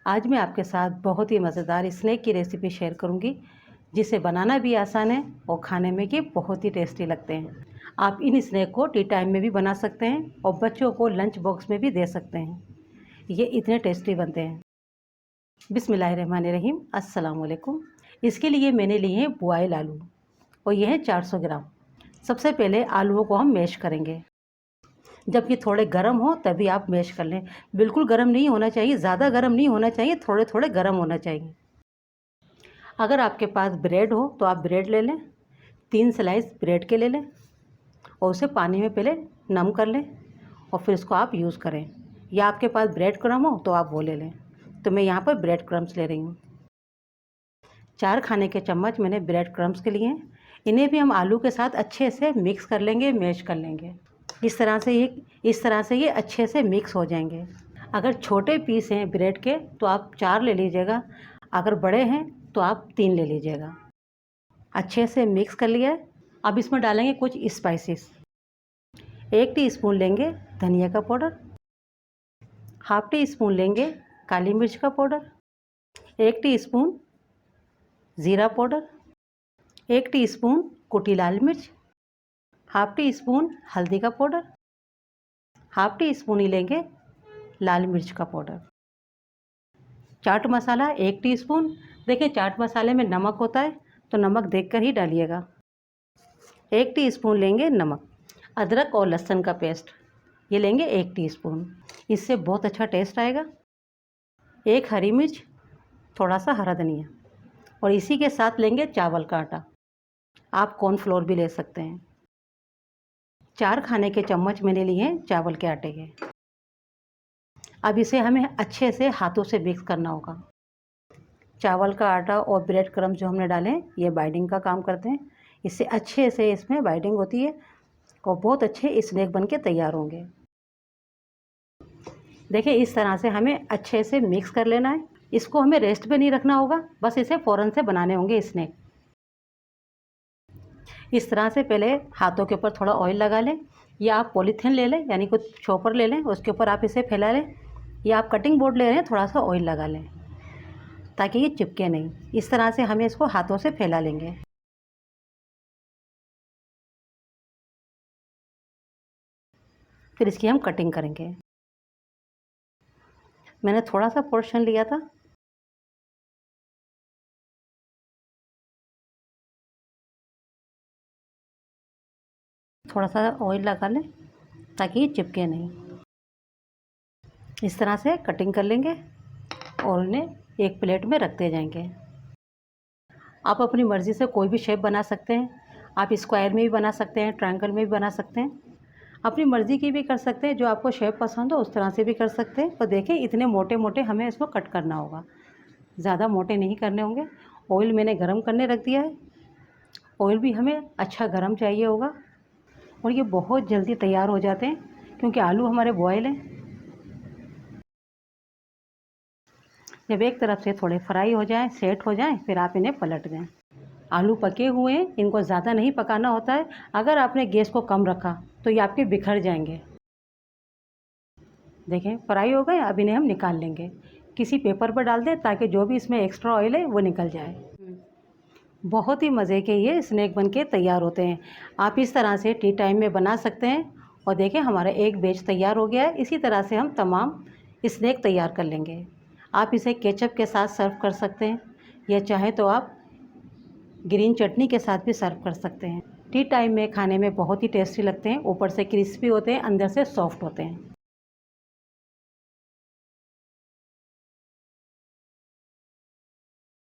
आज मैं आपके साथ बहुत ही मज़ेदार स्नैक की रेसिपी शेयर करूंगी, जिसे बनाना भी आसान है और खाने में ये बहुत ही टेस्टी लगते हैं। आप इन स्नैक को टी टाइम में भी बना सकते हैं और बच्चों को लंच बॉक्स में भी दे सकते हैं। ये इतने टेस्टी बनते हैं। बिस्मिल्लाहिर्रहमानिर्रहीम, अस्सलाम वालेकुम। इसके लिए मैंने लिए हैं बॉयल आलू और यह है 400 ग्राम। सबसे पहले आलूओं को हम मैश करेंगे। जब ये थोड़े गर्म हो तभी आप मैश कर लें। बिल्कुल गर्म नहीं होना चाहिए, ज़्यादा गर्म नहीं होना चाहिए, थोड़े थोड़े गर्म होना चाहिए। अगर आपके पास ब्रेड हो तो आप ब्रेड ले लें, 3 स्लाइस ब्रेड के ले लें और उसे पानी में पहले नम कर लें और फिर इसको आप यूज़ करें। या आपके पास ब्रेड क्रम्ब हो तो आप वो ले लें। तो मैं यहाँ पर ब्रेड क्रम्ब्स ले रही हूँ। 4 खाने के चम्मच मैंने ब्रेड क्रम्ब्स के लिए हैं। इन्हें भी हम आलू के साथ अच्छे से मिक्स कर लेंगे, मैश कर लेंगे। इस तरह से ये अच्छे से मिक्स हो जाएंगे। अगर छोटे पीस हैं ब्रेड के तो आप 4 ले लीजिएगा, अगर बड़े हैं तो आप 3 ले लीजिएगा। अच्छे से मिक्स कर लिया है। अब इसमें डालेंगे कुछ स्पाइसेस। 1 टीस्पून लेंगे धनिया का पाउडर, हाफ टी स्पून लेंगे काली मिर्च का पाउडर, 1 टीस्पून ज़ीरा पाउडर, 1 टीस्पून कुटी लाल मिर्च, हाफ टी स्पून हल्दी का पाउडर, हाफ टी स्पून ही लेंगे लाल मिर्च का पाउडर, चाट मसाला 1 टीस्पून। देखिए चाट मसाले में नमक होता है तो नमक देखकर ही डालिएगा। 1 टीस्पून लेंगे नमक। अदरक और लहसुन का पेस्ट ये लेंगे 1 टीस्पून, इससे बहुत अच्छा टेस्ट आएगा। 1 हरी मिर्च, थोड़ा सा हरा धनिया और इसी के साथ लेंगे चावल का आटा। आप कॉर्नफ्लोर भी ले सकते हैं। 4 खाने के चम्मच मैंने लिए हैं चावल के आटे के। अब इसे हमें अच्छे से हाथों से मिक्स करना होगा। चावल का आटा और ब्रेड क्रम्ब जो हमने डाले हैं ये बाइंडिंग का काम करते हैं। इससे अच्छे से इसमें बाइंडिंग होती है और बहुत अच्छे स्नैक बन के तैयार होंगे। देखिए इस तरह से हमें अच्छे से मिक्स कर लेना है। इसको हमें रेस्ट पे नहीं रखना होगा, बस इसे फ़ौरन से बनाने होंगे स्नैक। इस तरह से पहले हाथों के ऊपर थोड़ा ऑयल लगा लें, या आप पॉलीथीन ले लें, यानी कुछ चॉपर ले लें, उसके ऊपर आप इसे फैला लें, या आप कटिंग बोर्ड ले रहे हैं थोड़ा सा ऑयल लगा लें ताकि ये चिपके नहीं। इस तरह से हमें इसको हाथों से फैला लेंगे। फिर इसकी हम कटिंग करेंगे। मैंने थोड़ा सा पोर्शन लिया था, थोड़ा सा ऑयल लगा लें ताकि ये चिपके नहीं। इस तरह से कटिंग कर लेंगे और उन्हें एक प्लेट में रखते जाएंगे। आप अपनी मर्ज़ी से कोई भी शेप बना सकते हैं। आप स्क्वायर में भी बना सकते हैं, ट्रायंगल में भी बना सकते हैं, अपनी मर्ज़ी की भी कर सकते हैं। जो आपको शेप पसंद हो उस तरह से भी कर सकते हैं। तो देखिए इतने मोटे मोटे हमें इसको कट करना होगा, ज़्यादा मोटे नहीं करने होंगे। ऑयल मैंने गरम करने रख दिया है। ऑयल भी हमें अच्छा गरम चाहिए होगा और ये बहुत जल्दी तैयार हो जाते हैं क्योंकि आलू हमारे बॉयल हैं। जब एक तरफ से थोड़े फ्राई हो जाएं, सेट हो जाएं, फिर आप इन्हें पलट दें। आलू पके हुए हैं, इनको ज़्यादा नहीं पकाना होता है। अगर आपने गैस को कम रखा तो ये आपके बिखर जाएंगे। देखें फ्राई हो गए। अब इन्हें हम निकाल लेंगे। किसी पेपर पर डाल दें ताकि जो भी इसमें एक्स्ट्रा ऑयल है वो निकल जाए। बहुत ही मज़े के ये स्नैक बनके तैयार होते हैं। आप इस तरह से टी टाइम में बना सकते हैं। और देखें हमारा एक बैच तैयार हो गया है। इसी तरह से हम तमाम स्नैक तैयार कर लेंगे। आप इसे केचप के साथ सर्व कर सकते हैं या चाहे तो आप ग्रीन चटनी के साथ भी सर्व कर सकते हैं। टी टाइम में खाने में बहुत ही टेस्टी लगते हैं। ऊपर से क्रिस्पी होते हैं, अंदर से सॉफ्ट होते हैं।